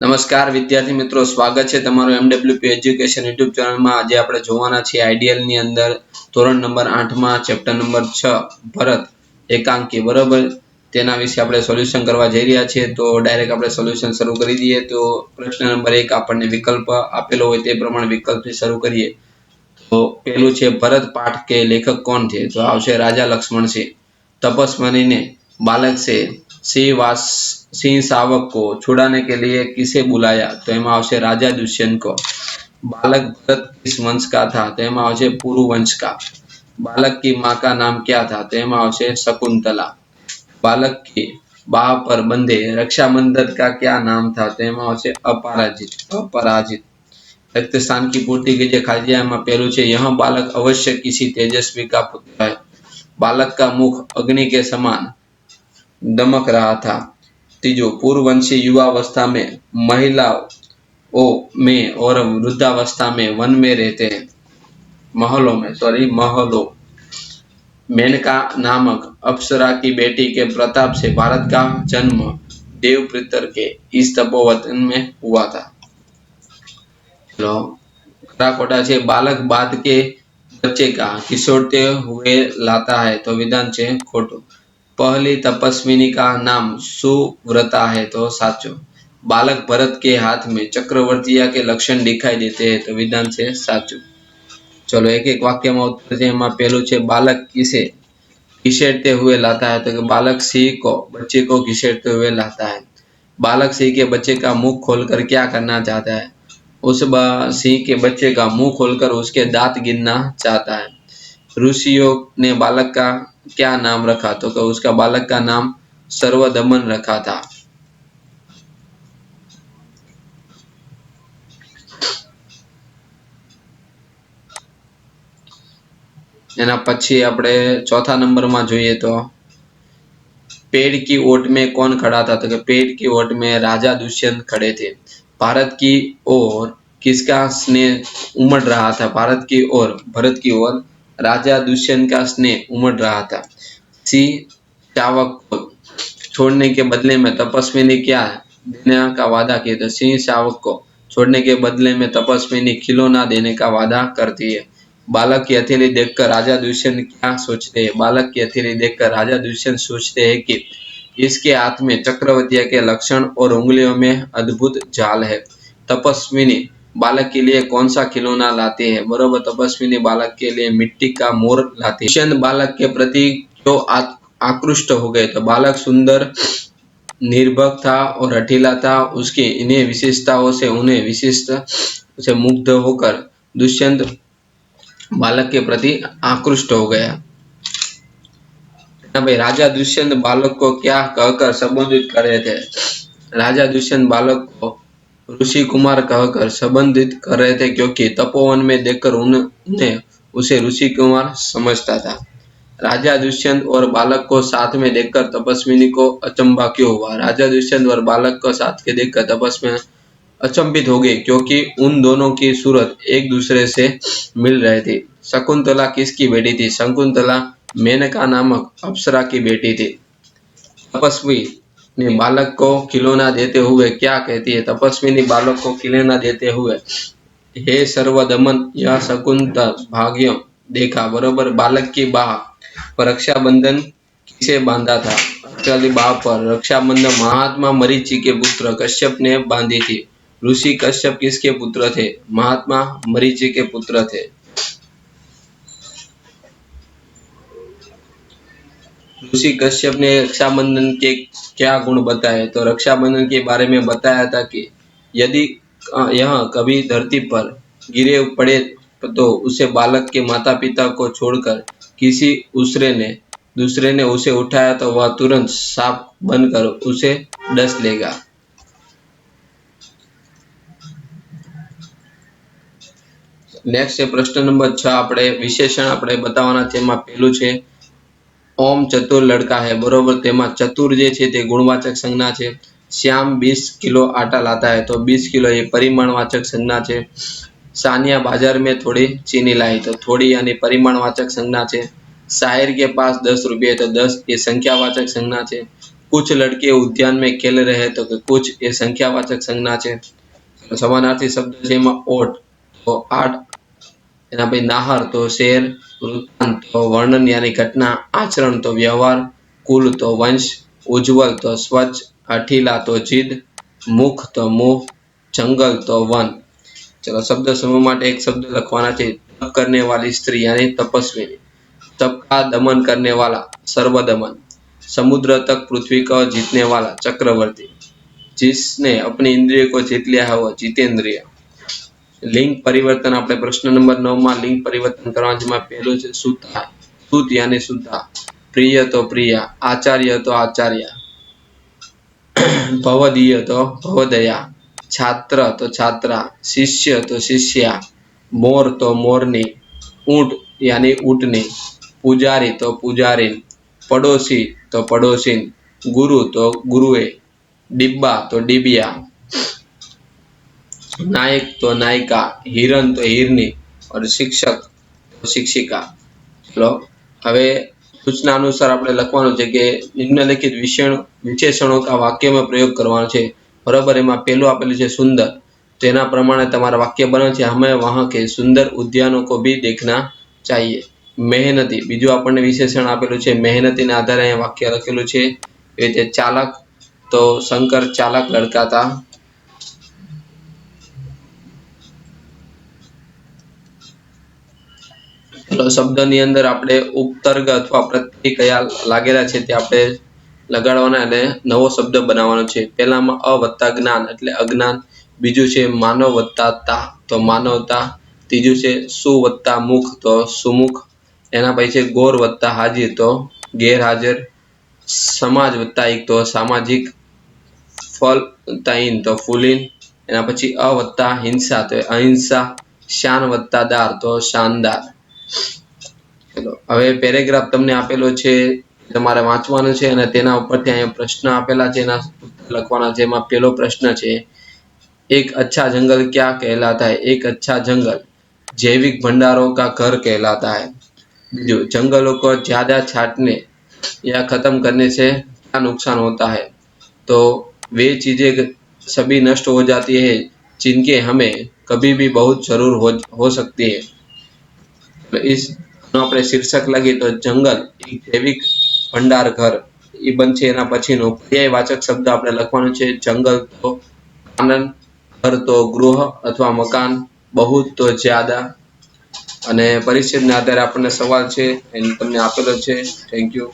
નમસ્કાર વિદ્યાર્થી મિત્રો, સ્વાગત છે તમારું એમડબ્લ્યુપી એજ્યુકેશન યુટ્યુબ ચેનલમાં। આજે આપણે જોવાના છીએ આઈડિયલ ની અંદર ધોરણ નંબર 8 માં ચેપ્ટર નંબર 6 ભરત એકાંકી, બરોબર। તેના વિશે આપણે સોલ્યુશન કરવા જઈ રહ્યા છીએ। તો ડાયરેક્ટ આપણે સોલ્યુશન શરૂ કરી દઈએ। તો પ્રશ્ન નંબર 1 આપણને વિકલ્પ આપેલો હોય તે પ્રમાણે વિકલ્પથી શરૂ કરીએ। તો પહેલું છે ભરત પાઠ के लेखक कौन थे? तो आवशे राजा लक्ष्मण से। तपस्विनी ने बालक से सिंह शावक को छुड़ाने के लिए किसे बुलाया? तो एम आवशे राजा दुष्यंत को। बालक भरत किस वंश का था? तो एम आवशे पुरु वंश का। बालक की माँ का नाम क्या था? तो एम आवशे शकुंतला। बालक की बाह पर बंधे रक्षाबंधन का क्या नाम था? तो एम आवशे अपराजित। रक्त स्थान की पूर्ति कीजिए खाली में। पहलू है यह बालक अवश्य किसी तेजस्वी का पुत्र है। बालक का मुख अग्नि के समान दमक रहा था। तीजो पूर्ववंशी युवावस्था में महिलाओं में और वृद्धावस्था में वन में रहते हैं, महलों। मेनका नामक अप्सरा की बेटी के प्रताप से भारत का जन्म देवपितर के इस तपोवन में हुआ था। चलो खरा खोटा छे। बालक बाद के बच्चे का किशोरते हुए लाता है, तो विधान छे खोटो। पहली तपस्विनी का नाम सुव्रता है, तो साचो। बालक भरत के हाथ में चक्रवर्तीया के लक्षण दिखाई देते हैं, तो विधान छे साचो। चलो एक एक वाक्य में उत्तर छे। एमां पहेलुं छे बालक किसे घसीटते हुए लाता है? तो बालक सिंह को बच्चे को घसीटते हुए लाता है। बालक सिंह के बच्चे का मुख खोलकर क्या करना चाहता है? उस सिंह के बच्चे का मुंह खोलकर उसके दांत गिनना चाहता है। ऋषियों ने बालक का क्या नाम रखा? तो उसका बालक का नाम सर्वदमन रखा था। एना पछी आपणे चौथा नंबर में जोईए तो पेड़ की ओट में कौन खड़ा था? तो पेड़ की ओट में राजा दुष्यंत खड़े थे। भारत की ओर किसका स्नेह उमड़ रहा था? भारत की ओर, भरत की ओर राजा दुष्यंत का स्नेह उमड़ रहा था। सिंह शावक को छोड़ने के बदले में तपस्विनी क्या देने का वादा किया? तो सिंह शावक को छोड़ने के बदले में तपस्विनी खिलौना देने का वादा करती है। बालक की हथेली देखकर राजा दुष्यंत क्या सोचते हैं? बालक की हथेली देखकर राजा दुष्यंत सोचते हैं कि इसके हाथ में चक्रवर्तीय के लक्षण और उंगलियों में अद्भुत जाल है। तपस्विनी बालक के लिए कौन सा खिलौना लाते हैं? बरोबर, तपस्विनी बालक के लिए मिट्टी का मोर लाते हैं। दुष्यंत बालक के प्रति क्यों आकृष्ट हो गए? तो बालक सुंदर, निर्भक था और हठीला था। उसकी इन्हें विशेषताओं से उन्हें विशिष्ट से मुग्ध होकर दुष्यंत बालक के प्रति आकृष्ट हो गया। भाई राजा दुष्यंत बालक को क्या कहकर संबोधित कर रहे थे? राजा दुष्यंत बालक को ऋषि कुमार कहकर संबोधित कर रहे थे, क्योंकि तपोवन में देखकर उन्हें उसे ऋषि कुमार समझता था। राजा दुष्यंत और बालक को साथ में देखकर तपस्विनी को अचंभा क्यों हुआ? राजा दुष्यंत और बालक को साथ के देखकर तपस्विनी अचंभित हो गई, क्योंकि उन दोनों की सूरत एक दूसरे से मिल रही थी। शकुंतला किसकी बेटी थी? शकुंतला मेनका नामक अप्सरा की बेटी थी। तपस्वी ने बालक को खिलौना देते हुए क्या कहती है? तपस्विनी बालक को खिलौना देते हुए हे सर्वदमन, यह शकुंतल भाग्य देखा। बरोबर, बालक की बाह पर रक्षाबंधन किसे बांधा था? बाह पर रक्षाबंधन महात्मा मरीचि के पुत्र कश्यप ने बांधी थी। ऋषि कश्यप किसके पुत्र थे? महात्मा मरीचि के पुत्र थे। ऋषि कश्यप ने रक्षाबंधन के क्या गुण बताए? तो रक्षाबंधन के बारे में बताया था कि यदि यह कभी धरती पर गिरे पड़े तो उसे बालक के माता पिता को छोड़कर किसी दूसरे ने उसे उठाया तो वह तुरंत सांप बनकर उसे डस लेगा। नेक्स्ट प्रश्न नंबर 6 આપણે વિશેષણ આપણે बताववाना છે। એમાં પહેલું છે ओम चतुर लड़का है। बरोबर, तेमा चतुर जे छे ते गुणवाचक संज्ञा छे। श्याम 20 किलो आटा लाता है, तो 20 किलो ये परिमाणवाचक संज्ञा छे। सानिया बाजार में थोड़ी चीनी लाई, तो थोड़ी यानी परिमाणवाचक संज्ञा छे। शायर के पास 10 रुपये, तो 10 ये संख्यावाचक संज्ञा छे। कुछ लड़के उद्यान में खेल रहे तो कि कुछ ये संख्यावाचक संज्ञा है। समानार्थी शब्द છે એમાં ઓટ તો આઠ, એના પછી નાહર તો શેર, વૃત્તાંત તો વર્ણન યાની ઘટના, આચરણ તો વ્યવહાર, કુલ તો વંશ, ઉજ્જવલ તો સ્વચ્છ, હઠીલા તો જીદ, મુખ તો મુખ, જંગલ तो वन। चलो शब्द समूह માટે एक शब्द લખવાના છે। તપ करने वाली स्त्री यानी तपस्वी, तप का दमन करने वाला सर्वदमन, समुद्र तक पृथ्वी को जीतने वाला चक्रवर्ती, जिसने अपनी इंद्रिय को जीत लिया है वो जितेंद्रिय। लिंग परिवर्तन આપણે પ્રશ્ન નંબર 9 માં લિંગ પરિવર્તન કરવાનું છે। જેમાં પહેલું છે સુતા, સુત यानी સુતા, પ્રિય તો પ્રિયા, આચાર્ય તો આચાર્ય, भवदीय तो भवदया, छात्र तो छात्रा, शिष्य तो शिष्या, मोर तो मोरनी, ऊंट यानी ऊंटनी, पुजारी तो पुजारी, पड़ोसी तो पड़ोसीन, गुरु तो गुरुए, डिब्बा तो डिबिया, नायक तो नायिका, हिरन तो हिरनी और शिक्षक तो शिक्षिका। चलो हवे सूचना अनुसार આપણે લખવાનું છે કે નિમ્નલિખિત વિશેષણો का वाक्य में प्रयोग करवानो છે। बराबर એમાં પહેલું આપેલું છે સુંદર, તેના પ્રમાણે તમારા વાક્ય બને છે हमें वहां के सुंदर उद्यानों को भी देखना चाहिए। मेहनती બીજું આપણને વિશેષણ આપેલું છે મહેનતીના આધારે અહીં વાક્ય લખેલું છે। એ રીતે ચાલક તો શંકર ચાલક લડકા था। चलो शब्दनी अंदर આપણે ઉપસર્ગ અથવા પ્રત્યય કયા લાગેલા છે તે આપણે લગાડવાના અને નવો શબ્દ બનાવવાનો છે। પહેલામાં અ વત્તા જ્ઞાન એટલે અજ્ઞાન, બીજું છે માનવ વત્તા તા તો માનવતા, ત્રીજું છે સુ વત્તા મુખ તો સુમુખ, એના પછી છે ગોર વત્તા હાજર તો ગેરહાજર, સમાજ વત્તા એક તો સામાજિક, ફલ વત્તા ઈન તો ફૂલીન, એના પછી અ વત્તા હિંસા તો અહિંસા, શાન વત્તા દાર તો શાનદાર। चलो હવે પેરેગ્રાફ તમને આપેલો છે, તમારે વાંચવાનું છે અને તેના ઉપરથી અહીંયા પ્રશ્ન આપેલા છે, એના ઉત્તર લખવાના છે। એમાં પહેલો પ્રશ્ન છે एक अच्छा जंगल क्या कहलाता है? एक अच्छा जंगल जैविक भंडारों का घर कहलाता है। जो जंगलों को ज्यादा छाटने या खत्म करने से क्या नुकसान होता है? तो वे चीजें सभी नष्ट हो जाती है जिनके हमें कभी भी बहुत जरूर हो सकती है। इस આપણે શીર્ષક લખી તો જંગલ એક જૈવિક ભંડાર ઘર એ બનશે। એના પછીનો પર્યાયવાચક શબ્દ આપણે લખવાનો છે। જંગલ તો આનંદ, ઘર તો ગૃહ અથવા મકાન, बहुत તો જ્યાદા, અને પરિચ્છેદના આધારે આપણને સવાલ છે એ તમને આપેલો છે। Thank you.